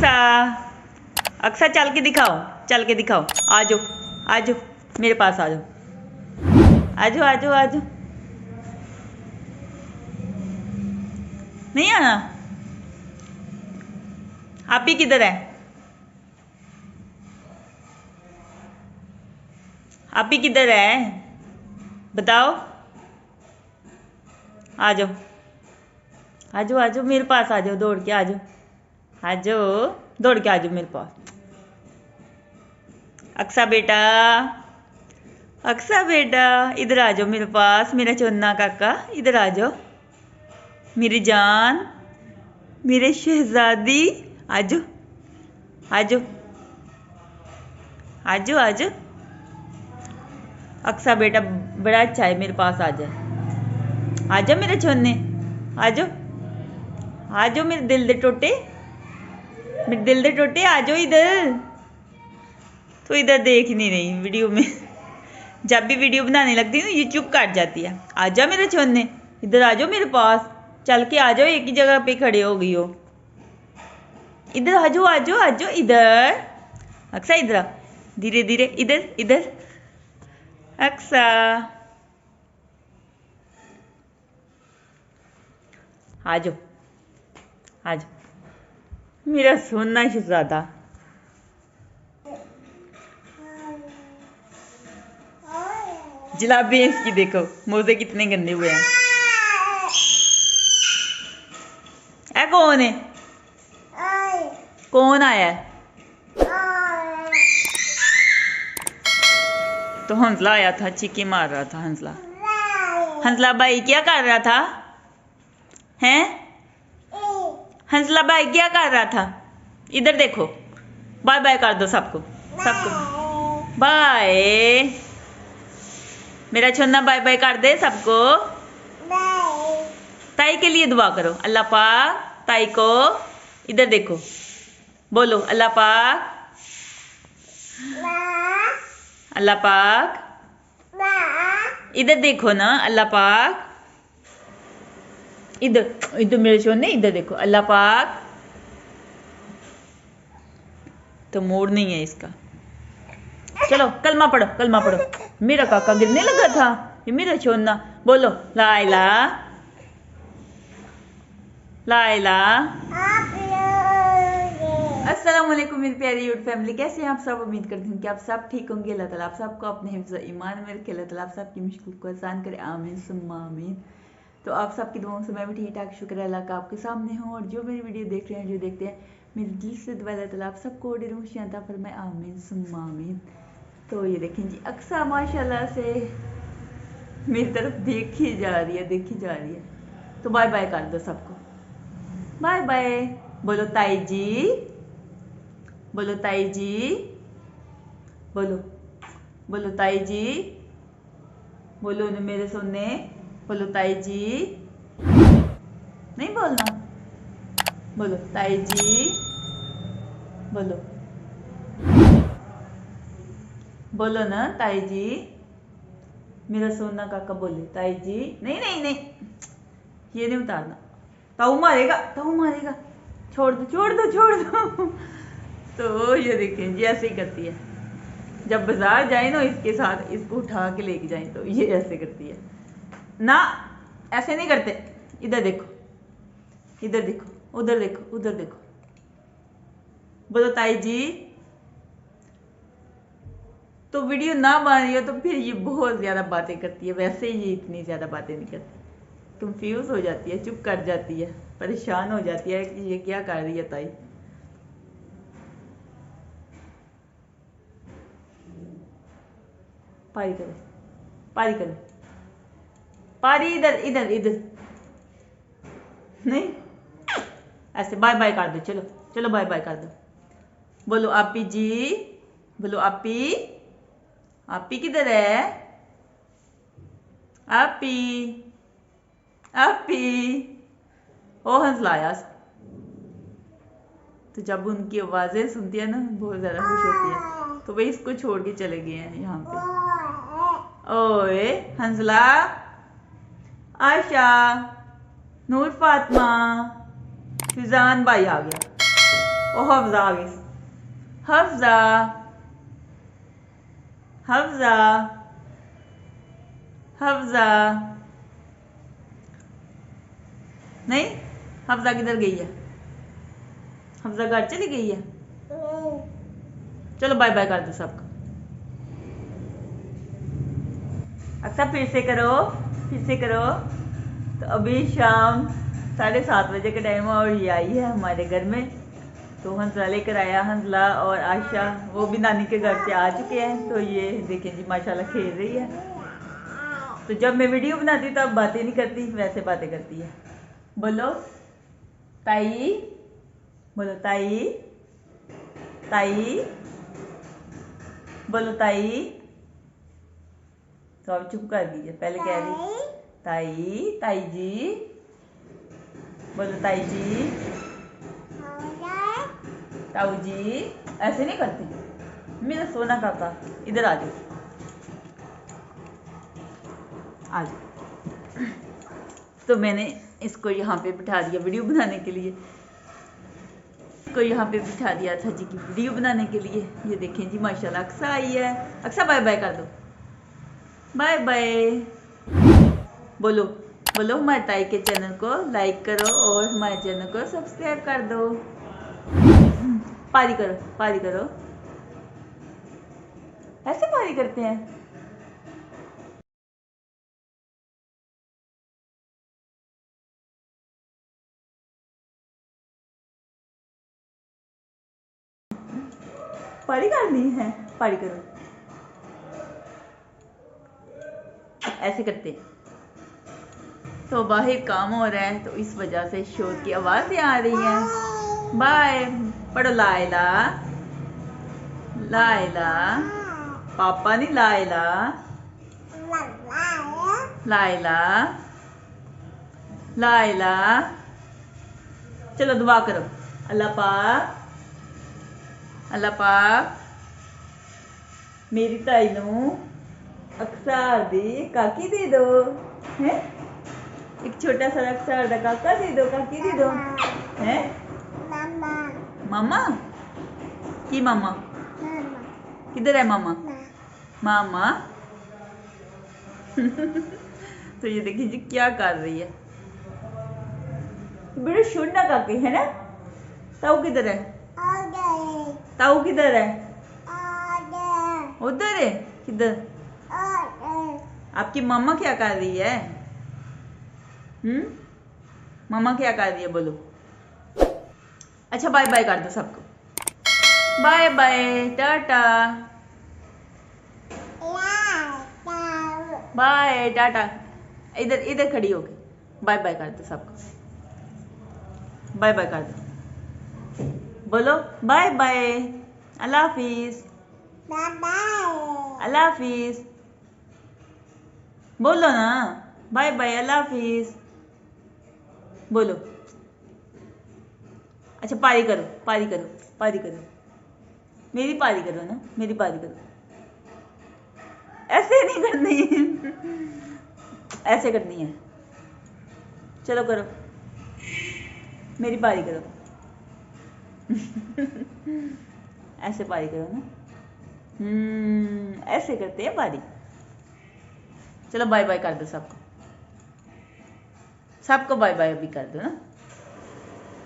अक्सा, अक्सा चल के दिखाओ, चल के दिखाओ। आ जाओ, आ जाओ, मेरे पास आ जाओ, आ जाओ, आ जाओ, आ जाओ। नहीं आना? आप ही किधर है? आप ही किधर है? बताओ। आ जाओ, आ जाओ, आ जाओ, मेरे पास आ जाओ, दौड़ के आ जाओ, आ जाओ, दौड़ के आ जाओ मेरे पास। अक्सा बेटा, अक्सा बेटा, इधर आ जाओ मेरे पास, मेरा चोन्ना काका, इधर आ जाओ, मेरी जान, मेरे शहजादी, आ जाओ, आ जाओ, आ जाओ, आ जाओ। अक्सा बेटा बड़ा अच्छा है, मेरे पास आ जाए, आ जाओ मेरे छोने, आ जाओ, आ जाओ मेरे दिल दे टोटे, मेरे दिल दे टोटे, आ जाओ इधर। तो इधर देख ही नहीं रही वीडियो में। जब भी वीडियो बनाने लगती हूँ ये चुप काट जाती है। आ जाओ मेरे छोने, इधर आ जाओ मेरे पास, चल के आ जाओ, एक ही जगह पे खड़े हो गई हो। इधर आ जाओ, आ जाओ, आ जाओ इधर। अक्सा इधर आ, धीरे धीरे, इधर इधर। अक्सा, आ जाओ, आ जाओ मेरा सोना शहजादा। जलाबी इसकी देखो, मोजे कितने गंदे हुए हैं। ऐ कौन है? कौन आया है? तो हंसला आया था, चीखे मार रहा था हंसला। हंसला भाई क्या कर रहा था? हैं? हंसला भाई क्या कर रहा था? इधर देखो, बाय बाय कर दो सबको, सबको बाय। मेरा छोना बाय बाय कर दे सबको। ताई के लिए दुआ करो, अल्लाह पाक ताई को, इधर देखो, बोलो अल्लाह पाक, अल्लाह पाक, इधर देखो ना, अल्लाह पाक, इधर इधर मेरे छोने, इधर देखो, अल्लाह पाक। तो मूड नहीं है इसका। चलो कलमा पढ़ो, कलमा पढ़ो। मेरा काका गिरने लगा था, ये मेरा छोना। बोलो ला इलाहा, ला इलाहा। अस्सलाम वालेकुम मेरी प्यारी यूट्यूब फैमिली, कैसे हैं आप सब? उम्मीद करती हूँ कि आप सब ठीक होंगे। अल्लाह ताला आप सबको अपने हिफ्ज़ ईमान में रखे, अल्लाह ताला आप सबकी मुश्किल को आसान करे, आमीन सुम्मा आमीन। तो आप सबकी दुआओं से मैं भी ठीक ठाक, शुक्र अल्लाह का आपके सामने हूँ। और जो मेरी वीडियो देख रहे हैं, जो देखते हैं, मेरे दिल से दुआ अल्लाह ताला आप सबको ढेरों खुशियां अता फरमाए, आमीन सुम्मा आमीन। तो ये देखें जी, अक्सा माशाल्लाह से मेरी तरफ देखी जा रही है, देखी जा रही है। तो बाय बाय कर दो सबको, बाय बाय। बोलो ताई जी, बोलो ताई जी, बोलो, बोलो ताई जी, बोलो न मेरे सोने, बोलो ताई जी। नहीं बोलना? बोलो ताई जी, बोलो, बोलो ना ताई जी। मेरा सोना काका बोले ताई जी। नहीं नहीं नहीं, ये नहीं उतारना, ताऊ मारेगा, ताऊ मारेगा, छोड़ दो, छोड़ दो, छोड़ दो। तो ये देखें जी, ऐसे ही करती है। जब बाजार जाए ना इसके साथ, इसको उठा के लेके जाए तो ये ऐसे करती है ना, ऐसे नहीं करते। इधर देखो, इधर देखो, उधर देखो, उधर देखो, बोलो ताई जी। तो वीडियो ना बन रही हो तो फिर ये बहुत ज्यादा बातें करती है, वैसे ही ये इतनी ज्यादा बातें नहीं करती, कंफ्यूज हो जाती है, चुप कर जाती है, परेशान हो जाती है कि ये क्या कर रही है ताई। पारी करे, पारी करे, पारी, इधर इधर इधर। नहीं, ऐसे बाय बाय कर दो, चलो चलो बाय बाय कर दो। बोलो आपी जी, बोलो आपी। आपी किधर है? आपी, आपी। ओ हंसलाया। तो जब उनकी आवाजें सुनती है ना, बहुत ज्यादा खुश होती है। तो वे इसको छोड़ के चले गए हैं यहाँ पे। ओए हंसला, आशा, नूर फातिमा, फिजान भाई आ गया। ओ हफ्जा आ गई। हफ्जा हफ्जा हफ्जा नहीं, हफ्जा किधर गई है? हफ्जा घर चली गई है। चलो बाय बाय कर दो सबको। अक्सर फिर से करो, फिर से करो। तो अभी शाम 7:30 बजे का टाइम है और ये आई है हमारे घर में। तो हंसला लेकर आया, हंसला और आयशा वो भी नानी के घर से आ चुके हैं। तो ये देखें जी माशाल्लाह खेल रही है। तो जब मैं वीडियो बनाती हूँ तब बातें नहीं करती, वैसे बातें करती है। बोलो ताई, बोलो ताई, ताई, बोलो ताई। तो अब चुप कर दीजिए, पहले कह रही ताई, ताई जी, बोलो ताई जी, ताऊ जी। ऐसे नहीं करते मेरा सोना काका। इधर आ जाओ, आ जाओ। तो मैंने इसको यहाँ पे बिठा दिया वीडियो बनाने के लिए, इसको यहाँ पे बिठा दिया था जी की वीडियो बनाने के लिए। ये देखें जी माशाल्लाह अक्सा आई है। अक्सा बाय बाय कर दो, बाय बाय। बोलो बोलो हमारे ताई के चैनल को लाइक करो और हमारे चैनल को सब्सक्राइब कर दो। पारी करो, पारी करो। ऐसे पारी करते हैं। पारी करनी है, पारी करो। ऐसे करते हैं। तो बाहर काम हो रहा है तो इस वजह से शोर की आवाजें आ रही हैं। बाय पढ़ो लाइला, लाइला, पापा नहीं लाइला, लाइला, लाइला। चलो दुआ करो। अल्लाह पाक, अल्लाह पाक मेरी ताई नू अक्सार दी काकी दे दो। हैं एक छोटा सा अक्सार दा काका दे दो, काकी दे दो। हैं मामा, मामा की मामा? किधर है मामा? मामा। तो ये देखिए जी क्या कर रही है, बड़े शोना काके है ना। ताऊ किधर है? ताऊ किधर है? उधर है। किधर? आपकी मम्मा क्या कर रही है? मम्मा क्या कर रही है बोलो। अच्छा बाय बाय कर दो सबको, bye bye, tata, bye tata. इधर इधर खड़ी होके बाय बाय कर दो सबको, बाय बाय कर दो। बोलो बाय बाय, अल्लाह हाफिज, अल्लाह हाफिज। बोलो ना बाय बाय, अल्लाह हाफिज बोलो। अच्छा पारी करो, पारी करो, पारी करो। मेरी पारी करो ना, मेरी पारी करो। ऐसे नहीं करनी, ऐसे करनी है। चलो करो, मेरी पारी करो। ऐसे पारी करो ना। ऐसे करते हैं पारी। चलो बाय बाय कर दो सबको, सबको बाय बाय अभी कर दो ना,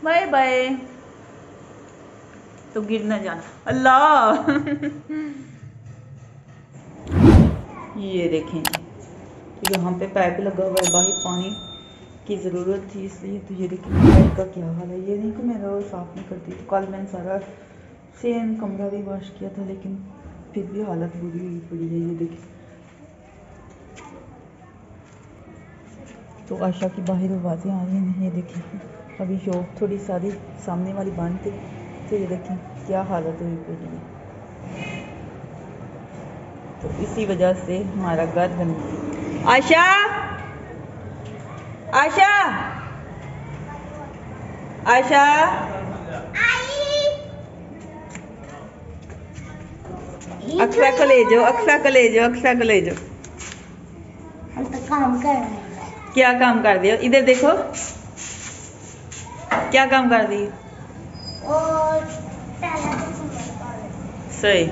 बाय बाय। तो गिर ना जाना, अल्लाह। ये देखें तो यहाँ पे पाइप लगा हुआ है, बाहर पानी की ज़रूरत थी इसलिए। तो ये देखिए पाइप का क्या हाल है। ये नहीं कि मैं रोज़ साफ़ नहीं करती। तो कल मैंने सारा सेम कमरा भी वॉश किया था लेकिन फिर भी हालत बुरी हुई पड़ी है। ये देखिए तो आशा की बाहर आवाज़ें आ रही हैं। ये देखिए अभी शॉप थोड़ी सारी सामने वाली बंद थी। तो ये देखिए क्या हालत हुई पड़ी है। तो इसी वजह से हमारा घर बन गया। आशा, आशा, आशा, अक्सा को ले जाओ, अक्सा को ले जाओ, अक्सा को ले जाओ। हम तो काम कर रहे हैं। क्या काम कर रही हो? इधर देखो क्या काम कर रही हो। और पहला तो सुबह सही।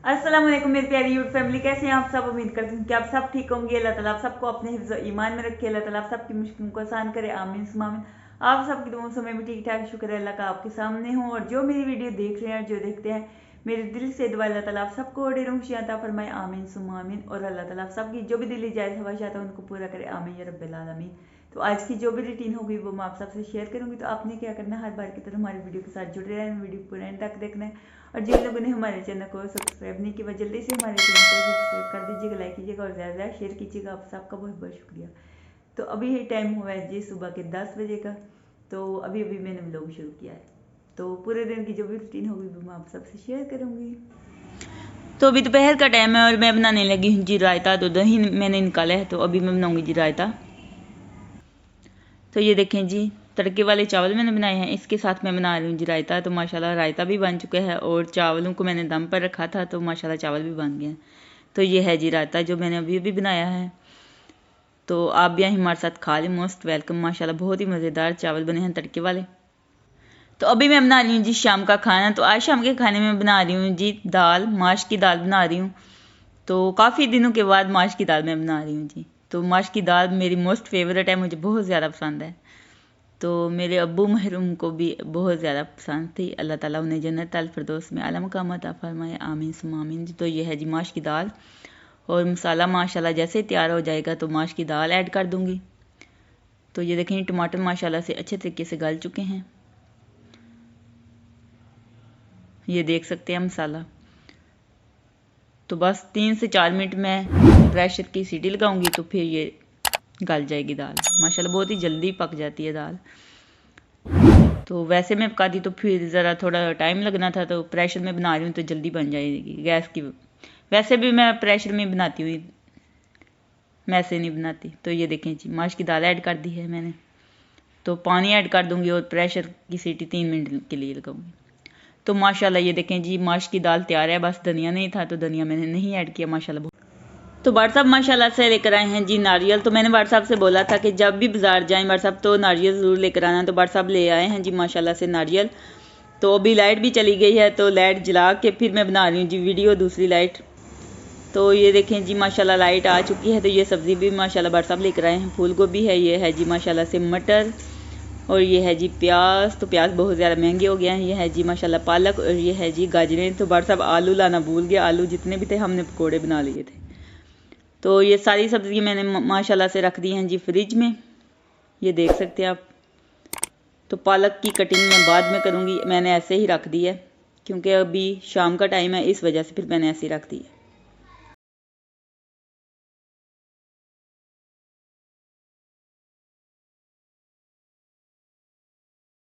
अस्सलाम वालेकुम मेरी प्यारी यूट्यूब फैमिली, कैसे हैं आप सब। उम्मीद करती हूँ कि आप सब ठीक होंगे। अल्लाह ताला आप सबको अपने हिफ्ज़ और ईमान में रखे। अल्लाह ताला आप सबकी मुश्किलों को आसान करे। आमीन सुम्मा आमीन। आप सबकी दुआओं से मैं भी ठीक ठाक, शुक्र है अल्लाह का आपके सामने हूँ। और जो मेरी वीडियो देख रहे हैं, जो देखते हैं, मेरे दिल से दुआ अल्लाह ताला आप सबको ढेरों खुशियां अता फरमाए। आमीन सुम्मा आमीन। और अल्लाह ताला आप सबकी जो भी दिली जायज़ ख्वाहिशात है उनको पूरा करे। आमीन या रब्बिल आलमीन। तो आज की जो भी रूटीन होगी वो मैं आप सबसे शेयर करूंगी। तो आपने क्या करना है, हर बार की तरह हमारी वीडियो के साथ जुड़े रहना, वीडियो पूरा एंड तक देखना है। और जिन लोगों ने हमारे चैनल को सब्सक्राइब नहीं किया, जल्दी से हमारे चैनल को सब्सक्राइब कर दीजिएगा, लाइक कीजिएगा और ज़्यादा ज़्यादा शेयर कीजिएगा। आप सबका बहुत बहुत शुक्रिया। तो अभी ये टाइम हुआ है जी सुबह के 10 बजे का। तो अभी अभी मैंने व्लॉग शुरू किया है। तो पूरे दिन की जो भी रूटीन होगी वो मैं आप सबसे शेयर करूँगी। तो अभी दोपहर का टाइम है और मैं बनाने लगी हूँ जी रायता। तो दही मैंने निकाला है, तो अभी मैं बनाऊँगी जी रायता। तो ये देखें जी, तड़के वाले चावल मैंने बनाए हैं, इसके साथ मैं बना रही हूँ जी रायता। तो माशाल्लाह रायता भी बन चुका है और चावलों को मैंने दम पर रखा था, तो माशाल्लाह चावल भी बन गए हैं। तो ये है जी रायता जो मैंने अभी अभी बनाया है। तो आप भी यहीं हमारे साथ खा लें, मोस्ट वेलकम। माशाल्लाह बहुत ही मज़ेदार चावल बने हैं तड़के वाले। तो अभी मैं बना रही हूँ जी शाम का खाना। तो आज शाम के खाने में बना रही हूँ जी दाल, माश की दाल बना रही हूँ। तो काफ़ी दिनों के बाद माश की दाल मैं बना रही हूँ जी। तो माश की दाल मेरी मोस्ट फेवरेट है, मुझे बहुत ज़्यादा पसंद है। तो मेरे अब्बू महरूम को भी बहुत ज़्यादा पसंद थी। अल्लाह ताला उन्हें जन्नत अल फिरदौस में आला मकाम अता फरमाए। आमीन सुम्मा आमीन। तो ये है जी माश की दाल और मसाला माशाल्लाह जैसे तैयार हो जाएगा तो माश की दाल ऐड कर दूँगी। तो ये देखें टमाटर माशाल्लाह से अच्छे तरीके से गल चुके हैं, ये देख सकते हैं मसाला। तो बस 3 से 4 मिनट में प्रेशर की सीटी लगाऊंगी तो फिर ये गल जाएगी दाल। माशाल्लाह बहुत ही जल्दी पक जाती है दाल। तो वैसे मैं पकाती तो फिर ज़रा थोड़ा टाइम लगना था, तो प्रेशर में बना रही हूँ तो जल्दी बन जाएगी गैस की। वैसे भी मैं प्रेशर में बनाती हुई, मैं ऐसे नहीं बनाती। तो ये देखें जी माश की दाल ऐड कर दी है मैंने। तो पानी ऐड कर दूँगी और प्रेशर की सीटी 3 मिनट के लिए लगाऊँगी। तो माशाल्लाह ये देखें जी माश की दाल तैयार है। बस धनिया नहीं था तो धनिया मैंने नहीं ऐड किया माशाल्लाह। तो व्हाट्सअप माशाल्लाह से लेकर आए हैं जी नारियल। तो मैंने व्हाट्सअप से बोला था कि जब भी बाज़ार जाएं व्हाट्सअप तो नारियल ज़रूर लेकर आना। तो व्हाट्सअप ले आए हैं जी माशाल्लाह से नारियल। तो अभी लाइट भी चली गई है, तो लाइट जला के फिर मैं बना रही हूँ जी वीडियो दूसरी लाइट। तो ये देखें जी माशाल्लाह लाइट आ चुकी है। तो ये सब्ज़ी भी माशाल्लाह व्हाट्सअप लेकर आए हैं। फूल गोभी है, ये है जी माशाल्लाह से मटर, और ये है जी प्याज। तो प्याज बहुत ज़्यादा महंगे हो गए हैं। ये है जी माशाल्लाह पालक, और ये है जी गाजरें। तो व्हाट्सअप आलू लाना भूल गया, आलू जितने भी थे हमने पकौड़े बना लिए थे। तो ये सारी सब्ज़ी मैंने माशाल्लाह से रख दी हैं जी फ्रिज में, ये देख सकते हैं आप। तो पालक की कटिंग मैं बाद में करूँगी, मैंने ऐसे ही रख दी है क्योंकि अभी शाम का टाइम है, इस वजह से फिर मैंने ऐसे ही रख दी है।